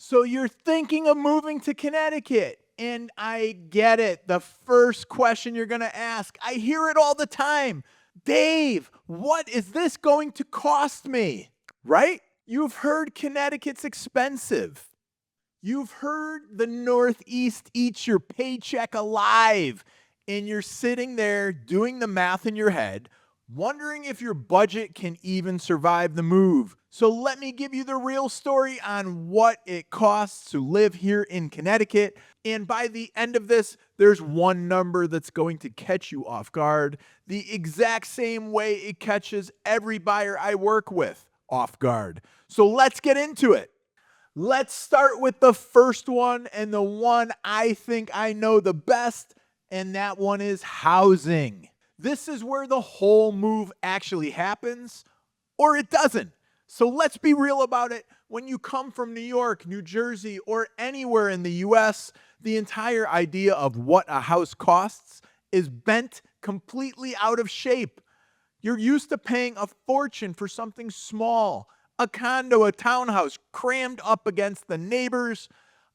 So you're thinking of moving to Connecticut. And I get it. The first question you're going to ask, I hear it all the time. Dave, what is this going to cost me? Right? You've heard Connecticut's expensive. You've heard the Northeast eats your paycheck alive. And you're sitting there doing the math in your head, wondering if your budget can even survive the move. So let me give you the real story on what it costs to live here in Connecticut. And by the end of this, there's one number that's going to catch you off guard, the exact same way it catches every buyer I work with off guard. So let's get into it. Let's start with the first one and the one I think I know the best, and that one is housing. This is where the whole move actually happens, or it doesn't. So let's be real about it. When you come from New York, New Jersey, or anywhere in the US, the entire idea of what a house costs is bent completely out of shape. You're used to paying a fortune for something small, a condo, a townhouse crammed up against the neighbors,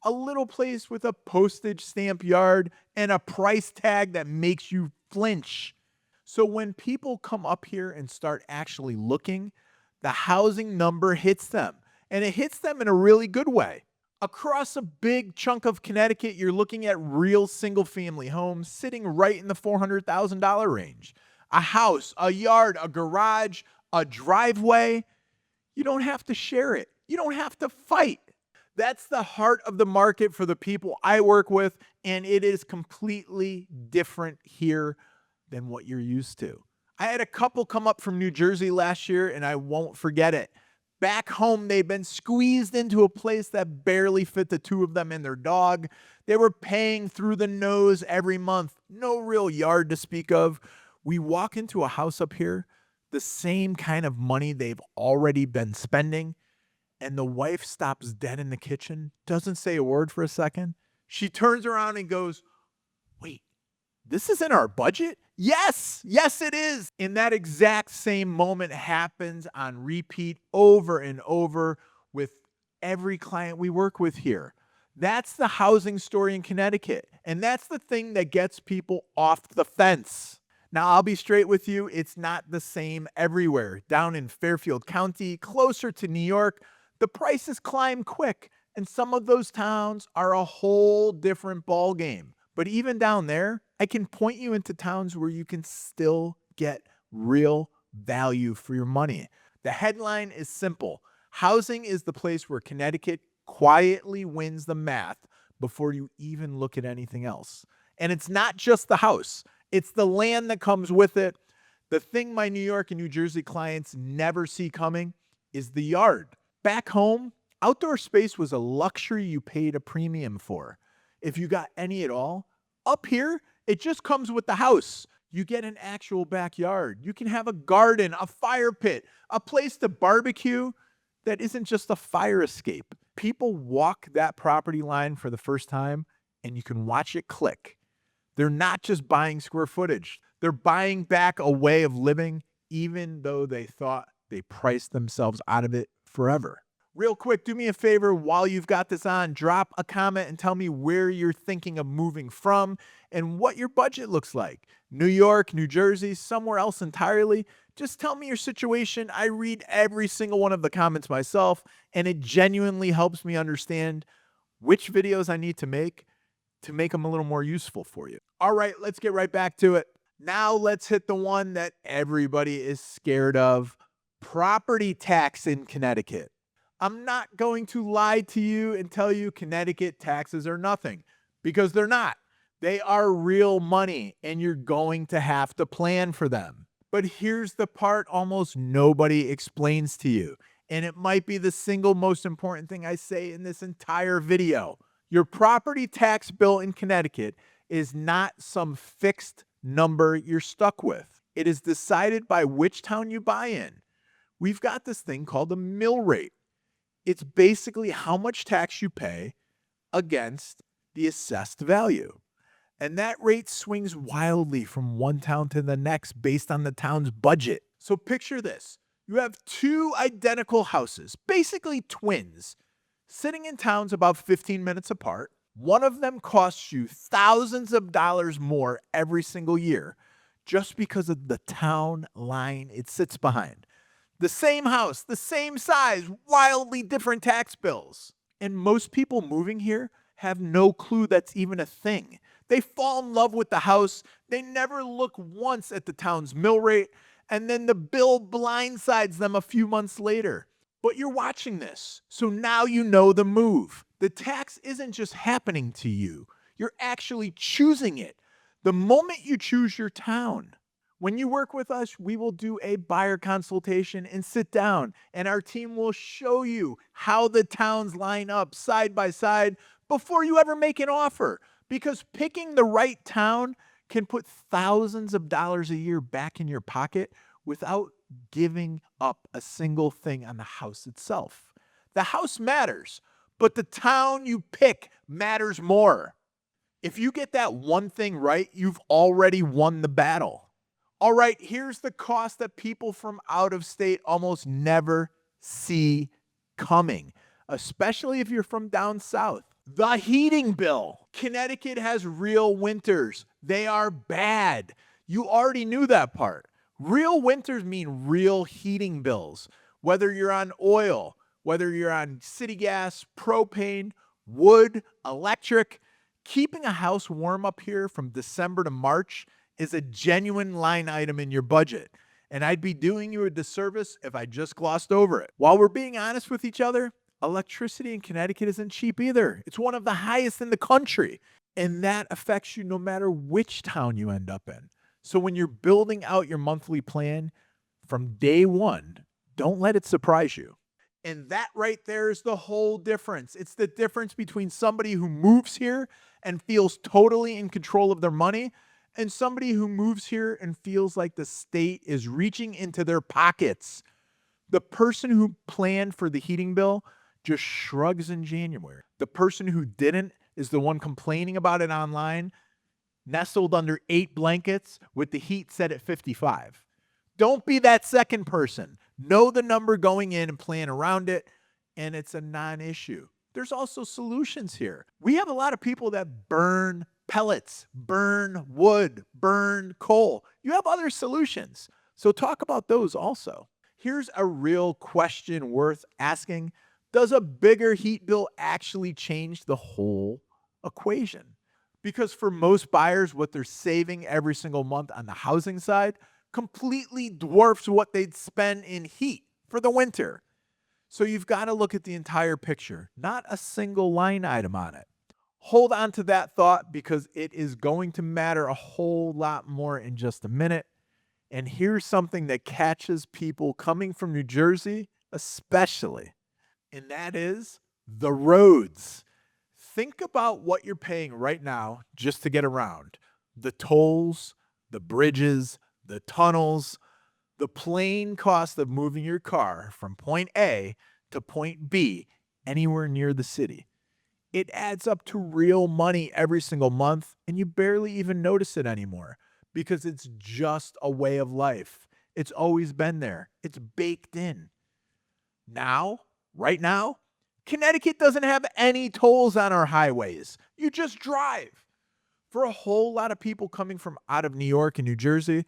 a little place with a postage stamp yard, and a price tag that makes you flinch. So when people come up here and start actually looking, the housing number hits them, and it hits them in a really good way. Across a big chunk of Connecticut, you're looking at real single-family homes sitting right in the $400,000 range. A house, a yard, a garage, a driveway. You don't have to share it. You don't have to fight. That's the heart of the market for the people I work with, and it is completely different here than what you're used to. I had a couple come up from New Jersey last year, and I won't forget it. Back home, they've been squeezed into a place that barely fit the two of them and their dog. They were paying through the nose every month. No real yard to speak of. We walk into a house up here, the same kind of money they've already been spending, and the wife stops dead in the kitchen, doesn't say a word for a second. She turns around and goes, "Wait, this isn't our budget?" Yes, it is. And that exact same moment happens on repeat over and over with every client we work with here. That's the housing story in Connecticut. And that's the thing that gets people off the fence. Now, I'll be straight with you. It's not the same everywhere. Down in Fairfield County, closer to New York, the prices climb quick. And some of those towns are a whole different ballgame. But even down there, I can point you into towns where you can still get real value for your money. The headline is simple. Housing is the place where Connecticut quietly wins the math before you even look at anything else. And it's not just the house. It's the land that comes with it. The thing my New York and New Jersey clients never see coming is the yard. Back home, outdoor space was a luxury you paid a premium for, if you got any at all. Up here, it just comes with the house. You get an actual backyard. You can have a garden, a fire pit, a place to barbecue that isn't just a fire escape. People walk that property line for the first time, and you can watch it click. They're not just buying square footage. They're buying back a way of living, even though they thought they priced themselves out of it forever. Real quick, do me a favor while you've got this on, drop a comment and tell me where you're thinking of moving from and what your budget looks like. New York, New Jersey, somewhere else entirely. Just tell me your situation. I read every single one of the comments myself, and it genuinely helps me understand which videos I need to make them a little more useful for you. All right, let's get right back to it. Now let's hit the one that everybody is scared of: property tax in Connecticut. I'm not going to lie to you and tell you Connecticut taxes are nothing, because they're not. They are real money, and you're going to have to plan for them. But here's the part almost nobody explains to you, and it might be the single most important thing I say in this entire video. Your property tax bill in Connecticut is not some fixed number you're stuck with. It is decided by which town you buy in. We've got this thing called a mill rate. It's basically how much tax you pay against the assessed value. And that rate swings wildly from one town to the next based on the town's budget. So picture this. You have two identical houses, basically twins, sitting in towns about 15 minutes apart. One of them costs you thousands of dollars more every single year just because of the town line it sits behind. The same house, the same size, wildly different tax bills. And most people moving here have no clue that's even a thing. They fall in love with the house, they never look once at the town's mill rate, and then the bill blindsides them a few months later. But you're watching this, so now you know the move. The tax isn't just happening to you, you're actually choosing it the moment you choose your town. When you work with us, we will do a buyer consultation and sit down, and our team will show you how the towns line up side by side before you ever make an offer. Because picking the right town can put thousands of dollars a year back in your pocket without giving up a single thing on the house itself. The house matters, but the town you pick matters more. If you get that one thing right, you've already won the battle. All right, here's the cost that people from out of state almost never see coming, especially if you're from down south. The heating bill. Connecticut has real winters. They are bad. You already knew that part. Real winters mean real heating bills. Whether you're on oil, whether you're on city gas, propane, wood, electric, keeping a house warm up here from December to March is a genuine line item in your budget. And I'd be doing you a disservice if I just glossed over it. While we're being honest with each other, electricity in Connecticut isn't cheap either. It's one of the highest in the country. And that affects you no matter which town you end up in. So when you're building out your monthly plan from day one, don't let it surprise you. And that right there is the whole difference. It's the difference between somebody who moves here and feels totally in control of their money and somebody who moves here and feels like the state is reaching into their pockets. The person who planned for the heating bill just shrugs in January. The person who didn't is the one complaining about it online, nestled under 8 blankets with the heat set at 55. Don't be that second person. Know the number going in and plan around it, and it's a non-issue. There's also solutions here. We have a lot of people that burn pellets, burn wood, burn coal. You have other solutions. So talk about those also. Here's a real question worth asking. Does a bigger heat bill actually change the whole equation? Because for most buyers, what they're saving every single month on the housing side completely dwarfs what they'd spend in heat for the winter. So you've got to look at the entire picture, not a single line item on it. Hold on to that thought because it is going to matter a whole lot more in just a minute. And here's something that catches people coming from New Jersey, especially, and that is the roads. Think about what you're paying right now just to get around. The tolls, the bridges, the tunnels, the plain cost of moving your car from point A to point B anywhere near the city. It adds up to real money every single month, and you barely even notice it anymore because it's just a way of life. It's always been there. It's baked in. Now, right now, Connecticut doesn't have any tolls on our highways. You just drive. For a whole lot of people coming from out of New York and New Jersey,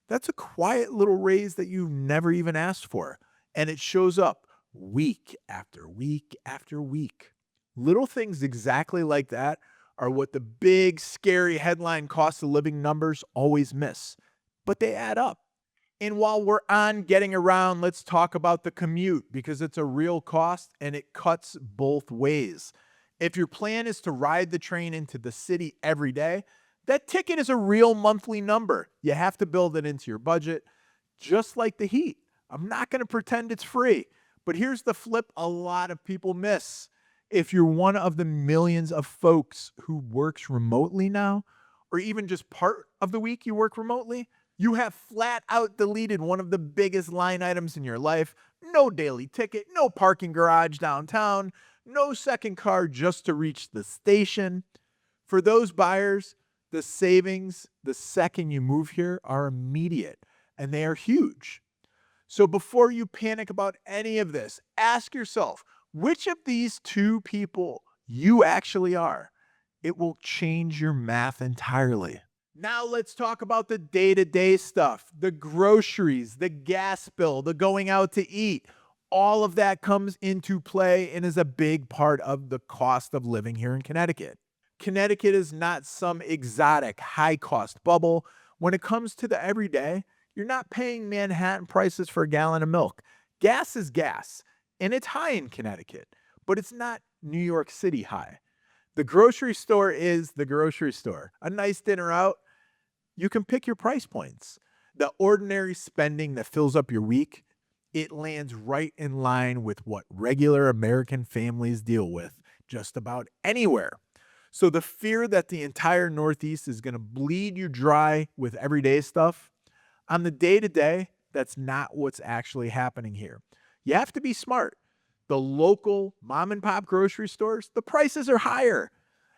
that's a quiet little raise that you never even asked for. And it shows up week after week after week. Little things exactly like that are what the big, scary headline cost of living numbers always miss. But they add up. And while we're on getting around, let's talk about the commute because it's a real cost and it cuts both ways. If your plan is to ride the train into the city every day, that ticket is a real monthly number. You have to build it into your budget, just like the heat. I'm not going to pretend it's free, but here's the flip a lot of people miss. If you're one of the millions of folks who works remotely now, or even just part of the week you work remotely, you have flat out deleted one of the biggest line items in your life. No daily ticket, no parking garage downtown, no second car just to reach the station. For those buyers, the savings the second you move here are immediate and they are huge. So before you panic about any of this, ask yourself, which of these two people you actually are. It will change your math entirely. Now let's talk about the day-to-day stuff, the groceries, the gas bill, the going out to eat. All of that comes into play and is a big part of the cost of living here in Connecticut. Connecticut is not some exotic high cost bubble. When it comes to the everyday, you're not paying Manhattan prices for a gallon of milk. Gas is gas, and it's high in Connecticut, but it's not New York City high. The grocery store is the grocery store. A nice dinner out, you can pick your price points. The ordinary spending that fills up your week, it lands right in line with what regular American families deal with just about anywhere. So the fear that the entire Northeast is going to bleed you dry with everyday stuff, on the day to day, that's not what's actually happening here. You have to be smart. The local mom and pop grocery stores, the prices are higher.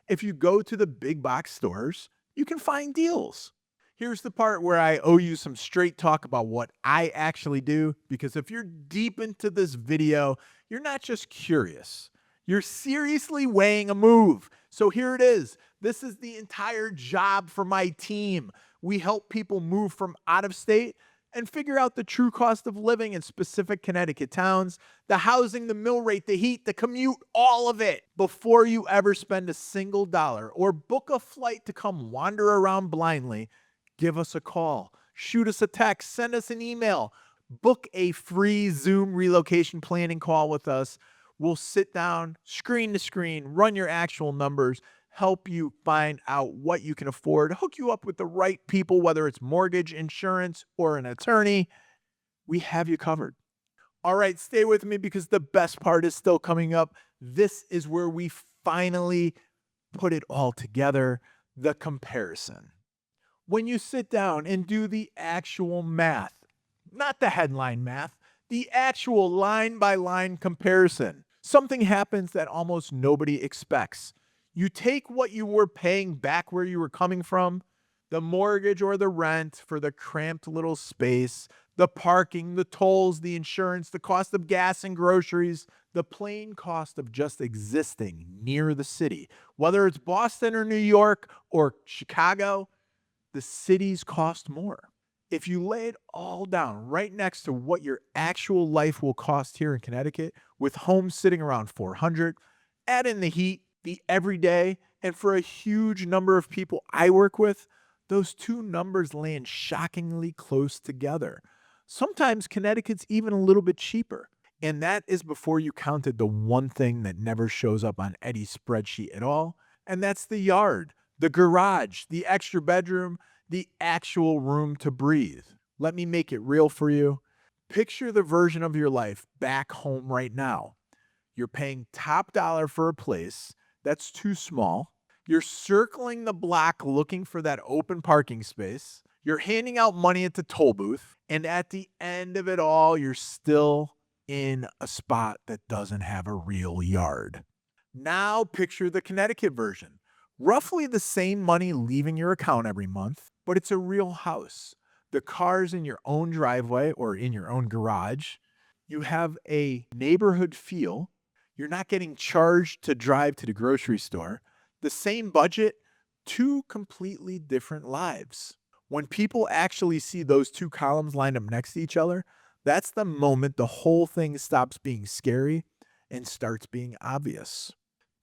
If you go to the big box stores, you can find deals. Here's the part where I owe you some straight talk about what I actually do, because if you're deep into this video, you're not just curious. You're seriously weighing a move. So here it is. This is the entire job for my team. We help people move from out of state and figure out the true cost of living in specific Connecticut towns, the housing, the mill rate, the heat, the commute, all of it before you ever spend a single dollar or book a flight to come wander around blindly. Give us a call, shoot us a text, send us an email, book a free Zoom relocation planning call with us. We'll sit down, screen to screen, run your actual numbers, help you find out what you can afford, hook you up with the right people, whether it's mortgage, insurance, or an attorney. We have you covered. All right, stay with me because the best part is still coming up. This is where we finally put it all together, the comparison. When you sit down and do the actual math, not the headline math, the actual line by line comparison, something happens that almost nobody expects. You take what you were paying back where you were coming from, the mortgage or the rent for the cramped little space, the parking, the tolls, the insurance, the cost of gas and groceries, the plain cost of just existing near the city. Whether it's Boston or New York or Chicago, the cities cost more. If you lay it all down right next to what your actual life will cost here in Connecticut, with homes sitting around 400, add in the heat, the everyday, and for a huge number of people I work with, those two numbers land shockingly close together. Sometimes Connecticut's even a little bit cheaper. And that is before you counted the one thing that never shows up on Eddie's spreadsheet at all, and that's the yard, the garage, the extra bedroom, the actual room to breathe. Let me make it real for you. Picture the version of your life back home right now. You're paying top dollar for a place that's too small. You're circling the block looking for that open parking space. You're handing out money at the toll booth. And at the end of it all, you're still in a spot that doesn't have a real yard. Now picture the Connecticut version. Roughly the same money leaving your account every month, but it's a real house. The car's in your own driveway or in your own garage. You have a neighborhood feel. You're not getting charged to drive to the grocery store. The same budget, two completely different lives. When people actually see those two columns lined up next to each other, that's the moment the whole thing stops being scary and starts being obvious.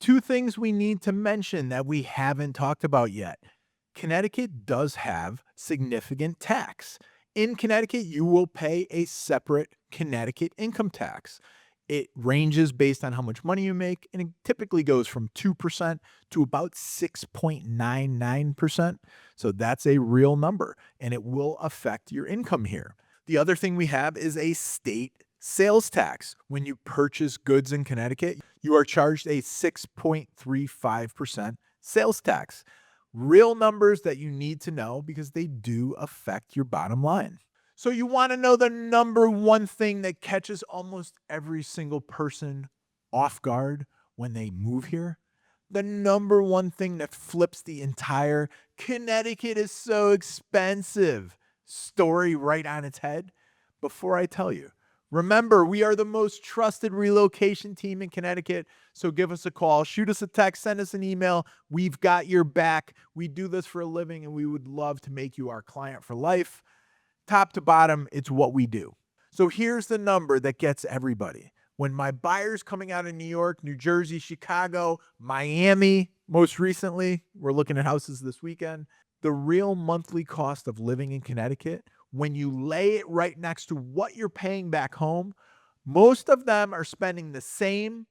Two things we need to mention that we haven't talked about yet. Connecticut does have significant tax. In Connecticut, you will pay a separate Connecticut income tax. It ranges based on how much money you make, and it typically goes from 2% to about 6.99%. So that's a real number, and it will affect your income here. The other thing we have is a state sales tax. When you purchase goods in Connecticut, you are charged a 6.35% sales tax. Real numbers that you need to know because they do affect your bottom line. So you want to know the number one thing that catches almost every single person off guard when they move here? The number one thing that flips the entire Connecticut is so expensive story right on its head? Before I tell you, Remember, we are the most trusted relocation team in Connecticut. So give us a call, shoot us a text, send us an email. We've got your back. We do this for a living and we would love to make you our client for life. Top to bottom, it's what we do. So here's the number that gets everybody. When my buyers coming out of New York, New Jersey, Chicago, Miami, most recently, we're looking at houses this weekend, the real monthly cost of living in Connecticut, when you lay it right next to what you're paying back home, most of them are spending the same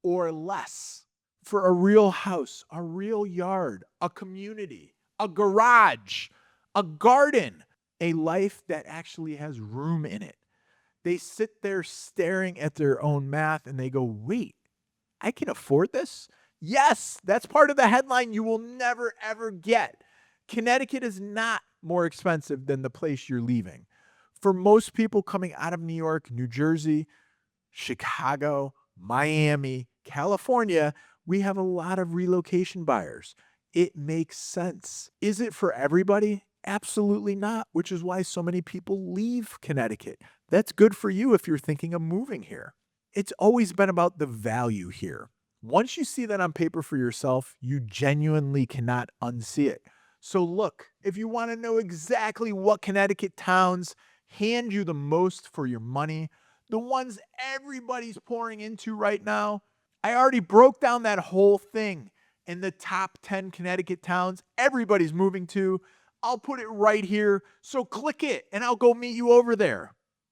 or less for a real house, a real yard, a community, a garage, a garden, a life that actually has room in it. They sit there staring at their own math and they go, wait, I can afford this? Yes, that's part of the headline you will never, ever get. Connecticut is not more expensive than the place you're leaving. For most people coming out of New York, New Jersey, Chicago, Miami, California, we have a lot of relocation buyers. It makes sense. Is it for everybody? Absolutely not, which is why so many people leave Connecticut. That's good for you if you're thinking of moving here. It's always been about the value here. Once you see that on paper for yourself, you genuinely cannot unsee it. So look, if you want to know exactly what Connecticut towns hand you the most for your money, the ones everybody's pouring into right now, I already broke down that whole thing in the top 10 Connecticut towns everybody's moving to. I'll put it right here. So click it and I'll go meet you over there.